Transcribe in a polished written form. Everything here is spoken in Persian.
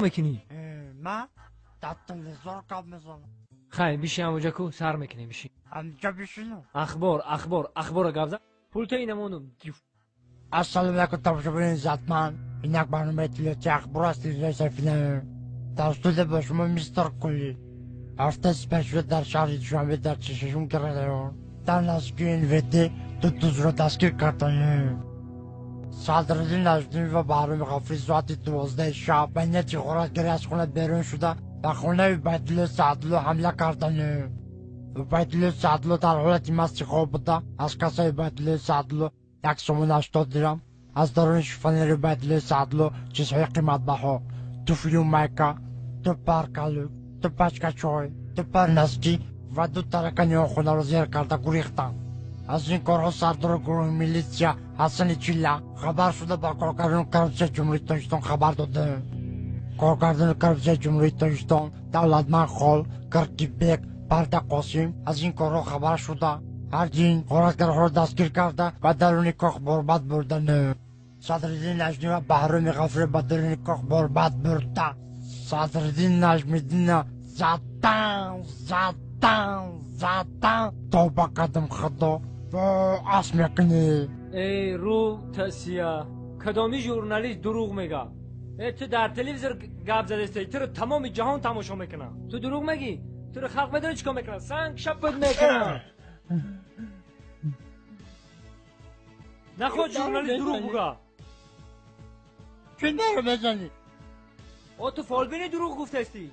میکنی؟ من در تلویزیون کار میزنم. خیلی بیشی همونجا کو سر میکنی بیشی. همونجا بشینم. اخبار گابزا. پول تو اینمونم. السلام علیکم تماشاگران عزتمند. اینک برنامه تلویزیون اخبار است تلویزیون فیلم. توسط به شما میستر کلی. هفته سپشل در شهر دوشنبه در چشمشون کرده. در نزدیکی NVT دو دوست را دستگیر کردند. صدراعظم نجمی و بهرام غفوری ساعت 12 شب به نیت غارتگری از خانه بیرون شده و خانه عبیدالله سعدالله حمله کردند. عبیدالله سعدالله در حالت مست خواب بوده. از کاسه عبیدالله سعدالله 180 درم، از درون شیفانیر عبیدالله سعدالله چیزهای قیمت بها، دو فیلم میکا، دو پرکالو، دو پچکه چای، دو پرنسکی و دو ترکانی خانه را زیر کرده گریختند. از این کارها سردار گروه میلیسیا حسن چیلا خبر شده با کارگردان کرپسی جمهوری تاجیکستان خبر داده. کارگردان کرپسی جمهوری تاجیکستان دولتمند خال کرکیبک پرده قاسم از این کارها خبر شده. هرچین غارتگرها را دستگیر کرده و درون کاخ برباد بردن. صدراعظم نجمی و بهرام غفوری به درون کاخ برباد برده. صدراعظم نجمیدین زدن توبه کردم خدا و اسم میکنی. ای رو تسیا کدامی ژورنالیست دروغ میگه؟ تو در تلویزیون گپ زده استی تو رو تمام جهان تماشا میکنه. تو دروغ میگی؟ تو رو خلق بدونه چیکار میکنه؟ سنگ شب بود میکنه. نخود ژورنالیست دروغ بگه. چه داره بزنی؟ تو فالبینی دروغ گفته استی.